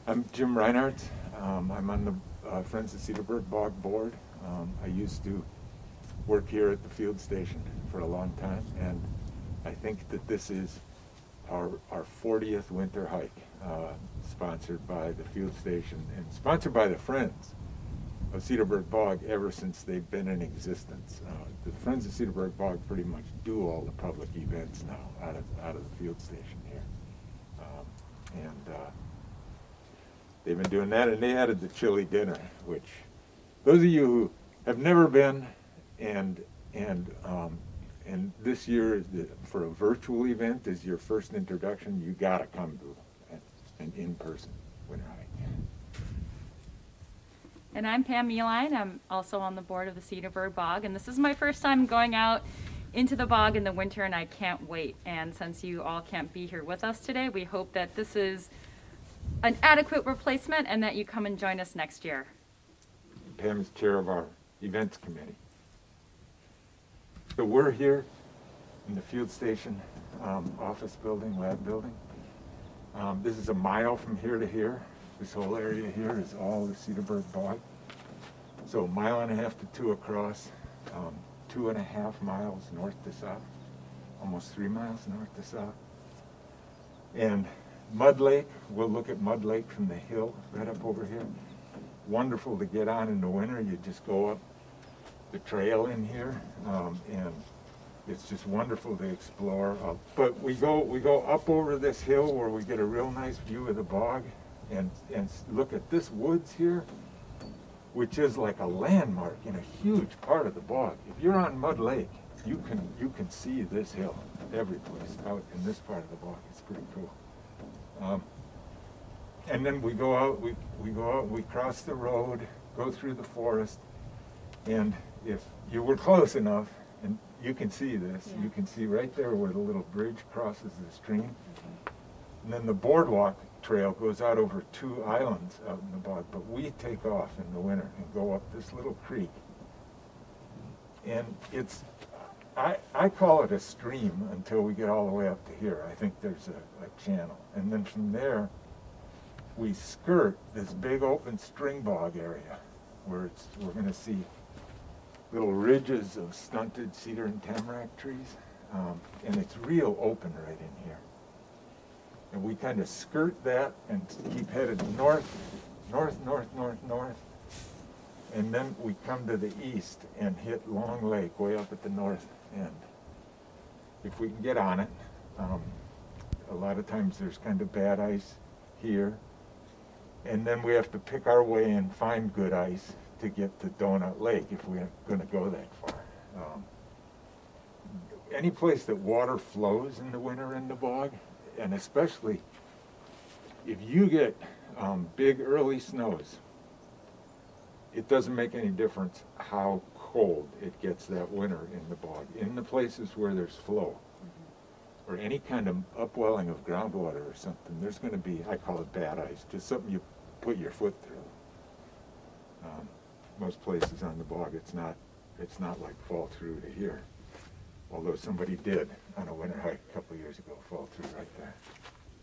I'm Jim Reinhardt. I'm on the Friends of Cedarburg Bog board. I used to work here at the field station for a long time, and I think that this is our 40th winter hike, sponsored by the field station and sponsored by the Friends of Cedarburg Bog ever since they've been in existence. The Friends of Cedarburg Bog pretty much do all the public events now out of the field station here. They've been doing that, and they added the chili dinner, which those of you who have never been and this year for a virtual event is your first introduction, you gotta come to an in-person winter hike. And I'm Pam Mieline. I'm also on the board of the Cedarburg Bog, and this is my first time going out into the bog in the winter, and I can't wait. And since you all can't be here with us today, we hope that this is an adequate replacement and that you come and join us next year. Pam is chair of our events committee. So we're here in the field station office building, lab building. This is a mile from here to here. This whole area here is all the Cedarburg Bog. So a mile and a half to two across, 2.5 miles north to south, almost 3 miles north to south. And Mud Lake, we'll look at Mud Lake from the hill right up over here. Wonderful to get on in the winter. You just go up the trail in here, and it's just wonderful to explore. But we go up over this hill where we get a real nice view of the bog, and look at this woods here, which is like a landmark in a huge part of the bog. If you're on Mud Lake, you can see this hill every place out in this part of the bog. It's pretty cool. And then we go out, we cross the road, go through the forest, and if you were close enough, and you can see this, you can see right there where the little bridge crosses the stream. And then the boardwalk trail goes out over 2 islands out in the bog, but we take off in the winter and go up this little creek. And it's, I call it a stream until we get all the way up to here. I think there's a channel. And then from there, we skirt this big open string bog area where we're going to see little ridges of stunted cedar and tamarack trees. And it's real open right in here. And we kind of skirt that and keep headed north, north, north, north, north. And then we come to the east and hit Long Lake way up at the north end. If we can get on it, a lot of times there's kind of bad ice here. And then we have to pick our way and find good ice to get to Donut Lake if we're going to go that far. Any place that water flows in the winter in the bog, and especially if you get big early snows, it doesn't make any difference how cold it gets that winter in the bog. In the places where there's flow, or any kind of upwelling of groundwater or something, there's going to be, I call it bad ice, just something you put your foot through. Most places on the bog, it's not like fall through to here. Although somebody did on a winter hike a couple of years ago, fall through right there.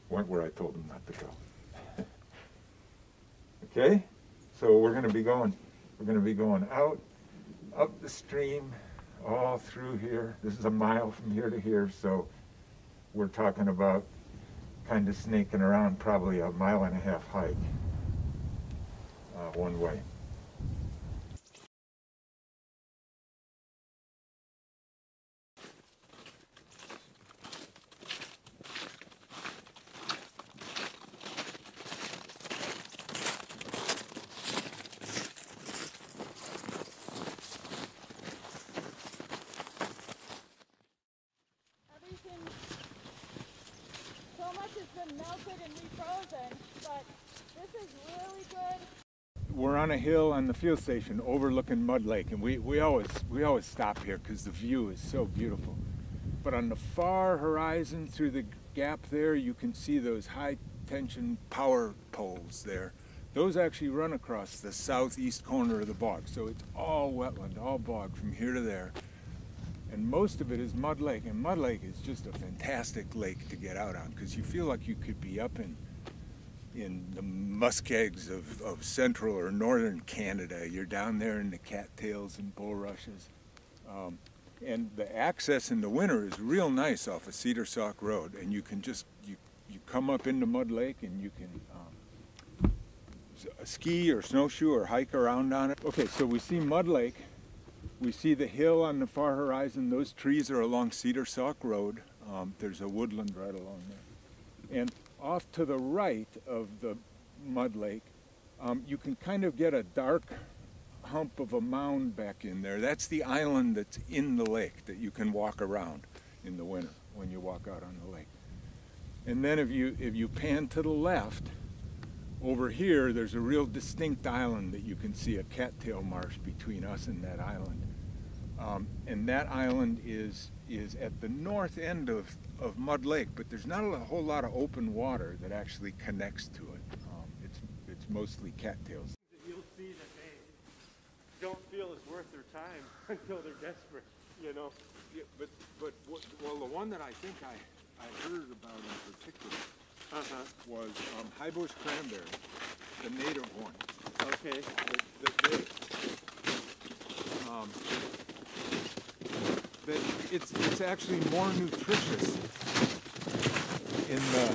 Went where I told them not to go. Okay, so we're going to be going out, up the stream, all through here. This is a mile from here to here, so we're talking about kind of snaking around probably a 1.5 mile hike one way. So much has been melted and refrozen, but this is really good. We're on a hill on the field station overlooking Mud Lake, and we always stop here because the view is so beautiful. But on the far horizon through the gap there, you can see those high tension power poles there. Those actually run across the southeast corner of the bog, so it's all wetland, all bog from here to there. And most of it is Mud Lake, and Mud Lake is just a fantastic lake to get out on because you feel like you could be up in in the muskegs of central or northern Canada. You're down there in the cattails and bulrushes. And the access in the winter is real nice off of Cedar Sock Road, and you can just, you come up into Mud Lake and you can ski or snowshoe or hike around on it. Okay, so we see Mud Lake, we see the hill on the far horizon. Those trees are along Cedar Sock Road. There's a woodland right along there. And off to the right of the Mud Lake, you can kind of get a dark hump of a mound back in there. That's the island that's in the lake that you can walk around in the winter when you walk out on the lake. And then if you pan to the left, over here there's a real distinct island that you can see, a cattail marsh between us and that island. And that island is at the north end of Mud Lake, but there's not a whole lot of open water that actually connects to it. It's mostly cattails. You'll see that they don't feel it's worth their time until they're desperate, you know. Yeah, but well, the one that I think I heard about in particular was high bush cranberry, the native one. Okay. It's actually more nutritious in the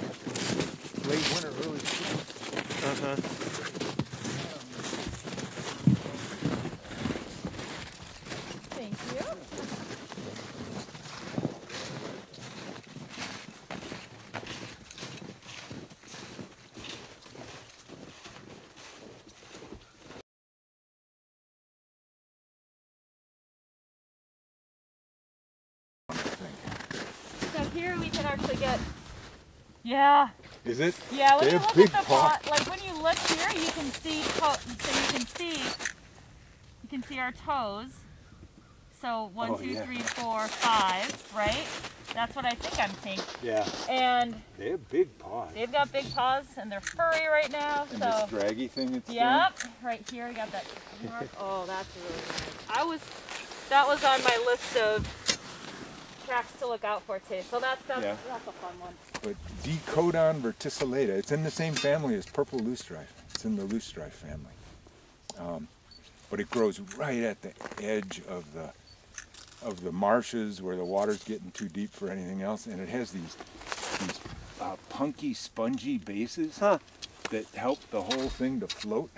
late winter, early spring. Thank you. So here we can actually get, yeah. Is it? Yeah, when They you have look big at the paw. pot, like when you look here, you can see, so you can see our toes. So 1, Oh, 2, yeah. 3, 4, 5, right? That's what I think I'm seeing. Yeah. And They have big paws. they've got big paws and they're furry right now. And So this draggy thing it's yep, right here I got that mark. Oh, that's really nice. That was on my list of tracks to look out for today. So that's a fun one. doing. But Decodon verticillata, it's in the same family as purple loosestrife. It's in the loosestrife family. But it grows right at the edge of the marshes where the water's getting too deep for anything else, and it has these punky, spongy bases that help the whole thing to float.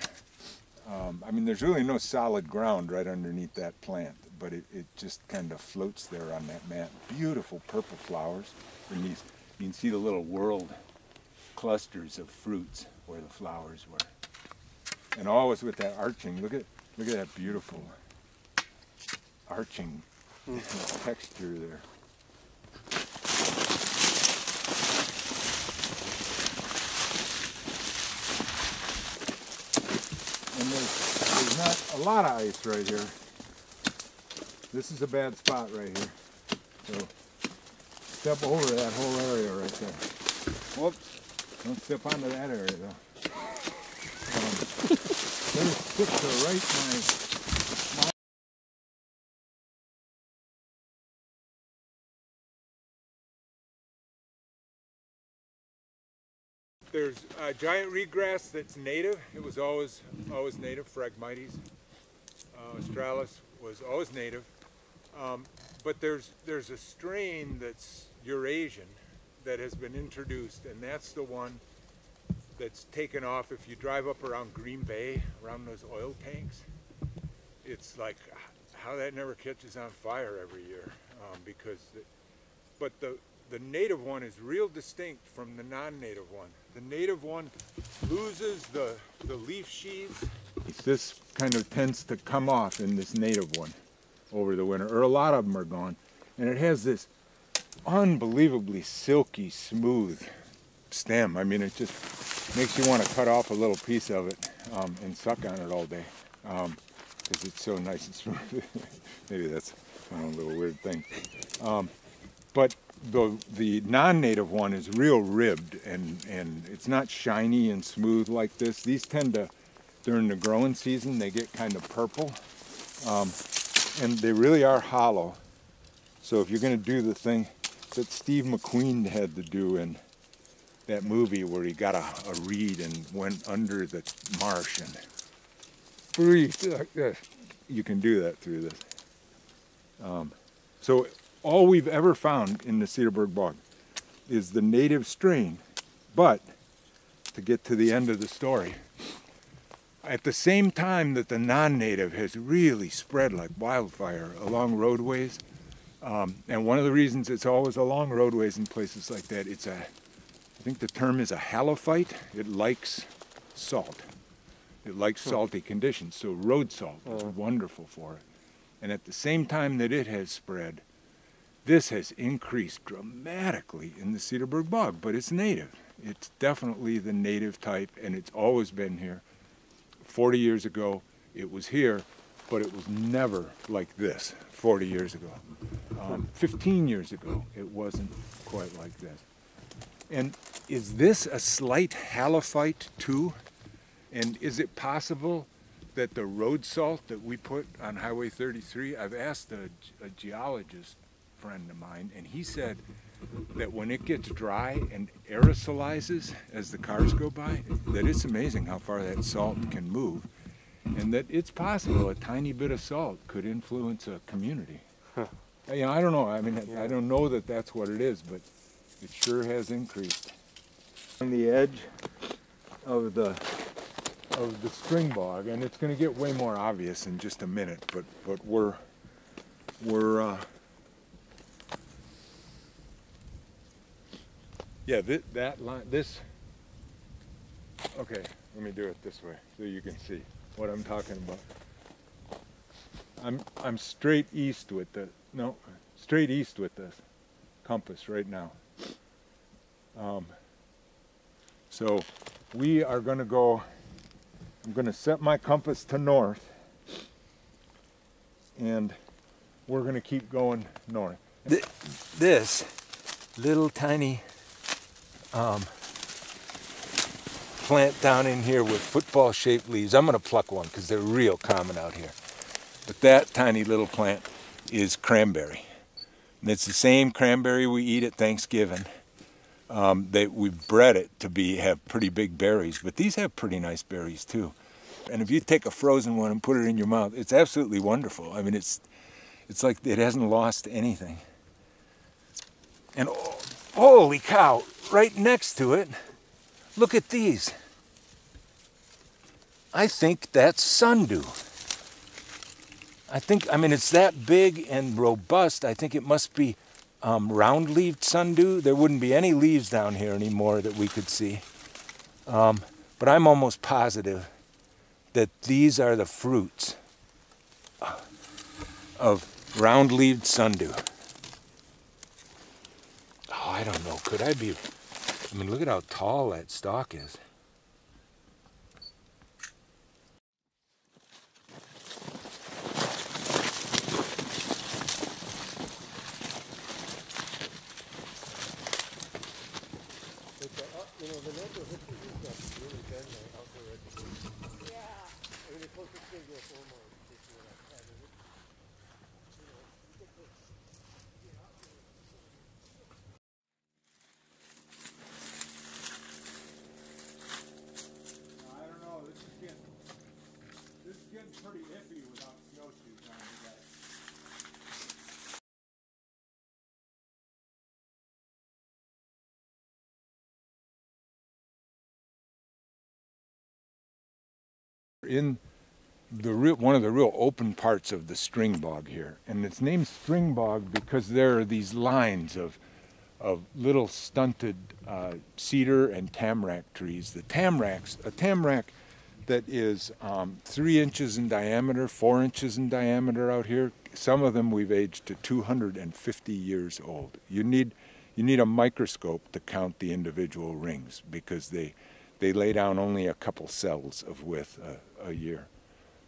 I mean, there's really no solid ground right underneath that plant, but it just kind of floats there on that mat. Beautiful purple flowers underneath. You can see the little whorled clusters of fruits where the flowers were. And always with that arching, look at that beautiful arching texture there. And there's not a lot of ice right here. This is a bad spot right here. So step over that whole area right there. Whoops, don't step onto that area though. There's sticks are right my There's a giant reedgrass that's native. It was always native. Phragmites australis was always native. But there's a strain that's Eurasian that has been introduced, and that's the one that's taken off. If you drive up around Green Bay, around those oil tanks, it's like how that never catches on fire every year. But the native one is real distinct from the non-native one. The native one loses the leaf sheaths. This kind of tends to come off in this native one over the winter, or a lot of them are gone. And it has this unbelievably silky, smooth stem. I mean, it just makes you want to cut off a little piece of it and suck on it all day because it's so nice and smooth. Maybe that's a little weird thing. But the non-native one is real ribbed, and it's not shiny and smooth like this. These tend to, during the growing season, they get kind of purple, and they really are hollow. So if you're going to do the thing that Steve McQueen had to do in that movie where he got a reed and went under the marsh and breathed like this. You can do that through this. So all we've ever found in the Cedarburg Bog is the native strain, but to get to the end of the story, at the same time that the non-native has really spread like wildfire along roadways, and one of the reasons it's always along roadways in places like that, I think the term is a halophyte. It likes salt. It likes salty conditions, so road salt is wonderful for it. And at the same time that it has spread, this has increased dramatically in the Cedarburg Bog, but it's native. It's definitely the native type, and it's always been here. 40 years ago, it was here, but it was never like this 40 years ago. 15 years ago, it wasn't quite like this. And is this a slight halophyte too? And is it possible that the road salt that we put on Highway 33, I've asked a geologist friend of mine, and he said that when it gets dry and aerosolizes as the cars go by, that it's amazing how far that salt can move, and that it's possible a tiny bit of salt could influence a community. Huh. You know, I don't know. I mean, I don't know that that's what it is, but it sure has increased. On the edge of the string bog, and it's going to get way more obvious in just a minute, but we're yeah, that line, this, okay, let me do it this way so you can see what I'm talking about. I'm straight east with the, no, straight east with this compass right now. So we are going to go, I'm going to set my compass to north, and we're going to keep going north. This little tiny plant down in here with football-shaped leaves, I'm going to pluck one because they're real common out here. But that tiny little plant is cranberry. And it's the same cranberry we eat at Thanksgiving. We've bred it to have pretty big berries, but these have pretty nice berries too. And if you take a frozen one and put it in your mouth, it's absolutely wonderful. I mean, it's like it hasn't lost anything. And oh, holy cow, right next to it, look at these. I think that's sundew. I mean, it's that big and robust. I think it must be round-leaved sundew. There wouldn't be any leaves down here anymore that we could see. But I'm almost positive that these are the fruits of round-leaved sundew. Oh, I don't know. Could I be? I mean, look at how tall that stalk is. You know, the neighborhood for you guys has really been out there at the beach. Yeah. I mean, the closest thing to a full moon is what I've had. You know, you get this. Yeah. I don't know. This is getting pretty iffy without snowshoes on today. In one of the real open parts of the string bog here, and it's named string bog because there are these lines of little stunted cedar and tamarack trees. A tamarack that is 3 inches in diameter, 4 inches in diameter out here. Some of them we've aged to 250 years old. You need a microscope to count the individual rings because they lay down only a couple cells of width a year.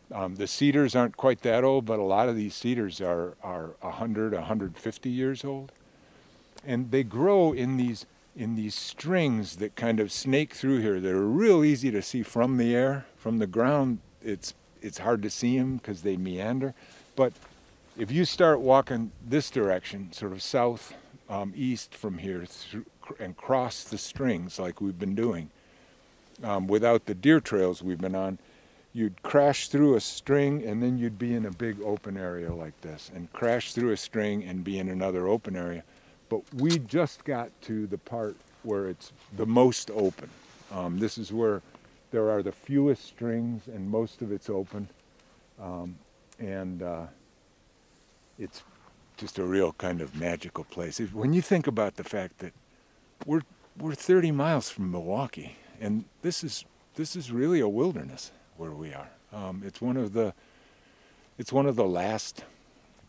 The cedars aren't quite that old, but a lot of these cedars are 100, 150 years old. And they grow in these strings that kind of snake through here. They're real easy to see from the air. From the ground, it's hard to see them because they meander. But if you start walking this direction, sort of south, east from here, and cross the strings like we've been doing. Without the deer trails we've been on, you'd crash through a string and then you'd be in a big open area like this, and crash through a string and be in another open area. But we just got to the part where it's the most open. This is where there are the fewest strings and most of it's open. It's just a real kind of magical place. When you think about the fact that we're 30 miles from Milwaukee, and this is really a wilderness where we are. It's one of the last,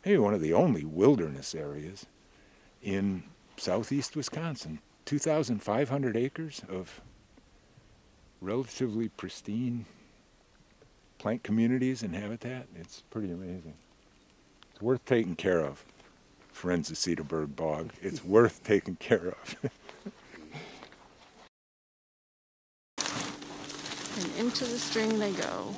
maybe one of the only wilderness areas in southeast Wisconsin. 2,500 acres of relatively pristine plant communities and habitat. It's pretty amazing. It's worth taking care of, friends of Cedarburg Bog. It's worth taking care of. And into the string they go.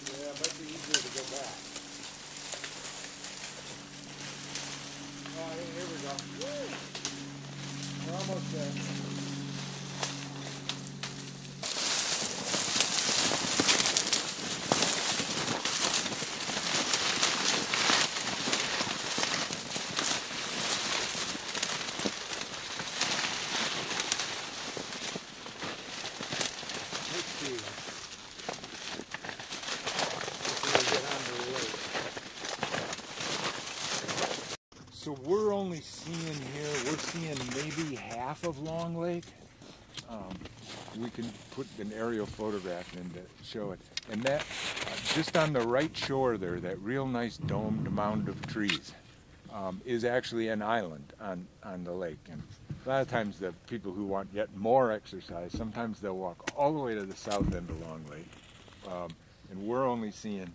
Yeah, it might be easier to go back. Oh, here we go. Woo! We're almost there. So we're only seeing here, we're seeing maybe half of Long Lake. We can put an aerial photograph in to show it. And that, just on the right shore there, that real nice domed mound of trees is actually an island on the lake. And a lot of times the people who want yet more exercise, sometimes they'll walk all the way to the south end of Long Lake. And we're only seeing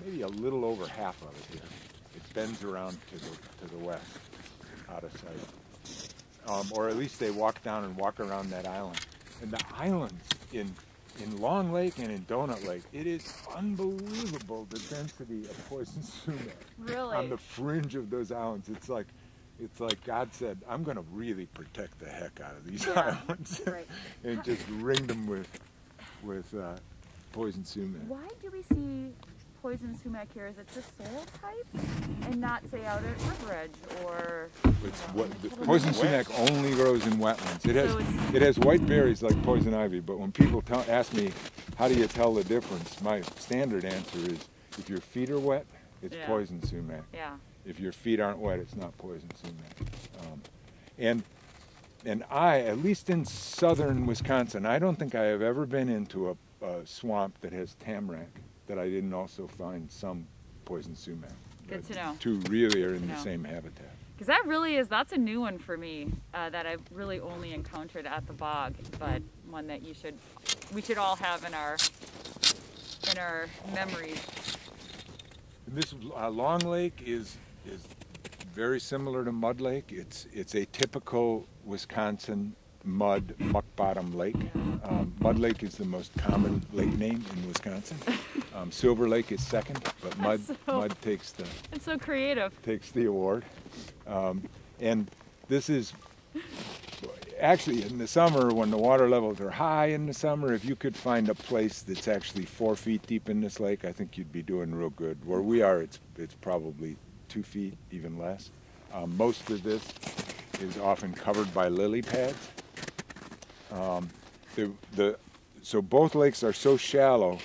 maybe a little over half of it here. It bends around to the west, out of sight. Or at least they walk down and walk around that island. And the islands in Long Lake and in Donut Lake, it is unbelievable the density of poison sumac. Really? On the fringe of those islands. It's like God said, I'm going to really protect the heck out of these islands. Right. And just ring them with poison sumac. Why do we see poison sumac here? Is it just soil type and not, say, out at River Edge or? It's the poison sumac only grows in wetlands. It has white berries like poison ivy, but when people ask me how do you tell the difference, my standard answer is if your feet are wet, it's poison sumac. Yeah. If your feet aren't wet, it's not poison sumac. And I, at least in southern Wisconsin, I don't think I have ever been into a swamp that has tamarack that I didn't also find some poison sumac. Good to know. Two really are in the same habitat. Because that's a new one for me that I've really only encountered at the bog, but one that we should all have in our memories. And this Long Lake is very similar to Mud Lake. It's a typical Wisconsin muck bottom lake. Mud Lake is the most common lake name in Wisconsin. Silver Lake is second, but Mud takes the. It's so creative. Takes the award. And this is actually in the summer when the water levels are high in the summer. If you could find a place that's actually 4 feet deep in this lake, I think you'd be doing real good. Where we are, it's probably 2 feet, even less. Most of this is often covered by lily pads. So both lakes are so shallow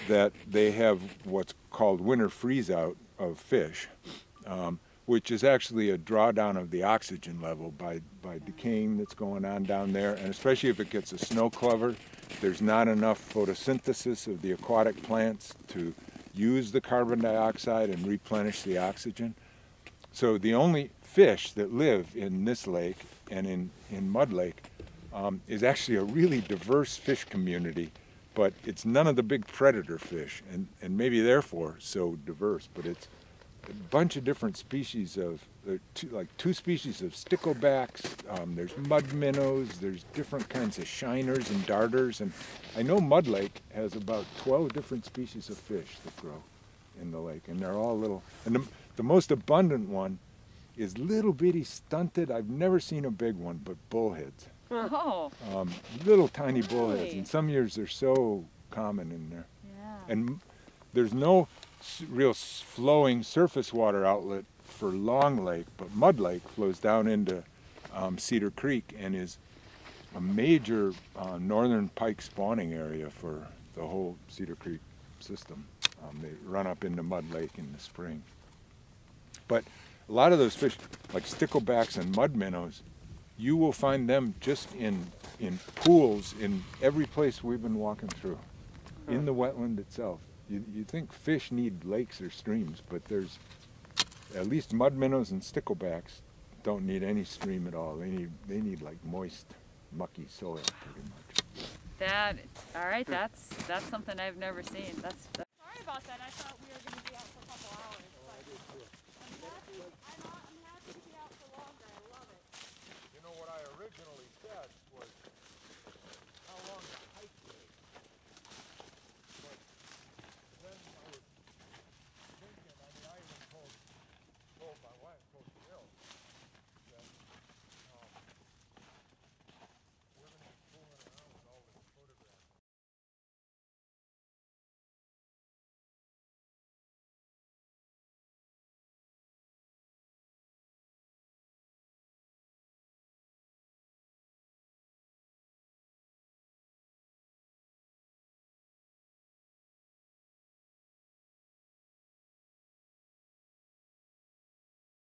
that they have what's called winter freeze-out of fish, which is actually a drawdown of the oxygen level by decaying that's going on down there, and especially if it gets a snow cover, there's not enough photosynthesis of the aquatic plants to use the carbon dioxide and replenish the oxygen. So the only fish that live in this lake and in Mud Lake is actually a really diverse fish community, but it's none of the big predator fish, and maybe therefore so diverse, but it's a bunch of different species of, two species of sticklebacks, there's mud minnows, there's different kinds of shiners and darters, and I know Mud Lake has about 12 different species of fish that grow. in the lake, and they're all little. And the most abundant one is little bitty stunted. I've never seen a big one, but bullheads. Oh. Little tiny bullheads. Really? And some years they're so common in there. Yeah. And there's no real flowing surface water outlet for Long Lake, but Mud Lake flows down into Cedar Creek and is a major northern pike spawning area for the whole Cedar Creek system. They run up into Mud Lake in the spring. But a lot of those fish, like sticklebacks and mud minnows, you will find them just in pools in every place we've been walking through, in the wetland itself. You think fish need lakes or streams, but there's at least mud minnows and sticklebacks don't need any stream at all. They need like moist, mucky soil pretty much. All right, that's something I've never seen. That's Sorry about that. I thought we were going to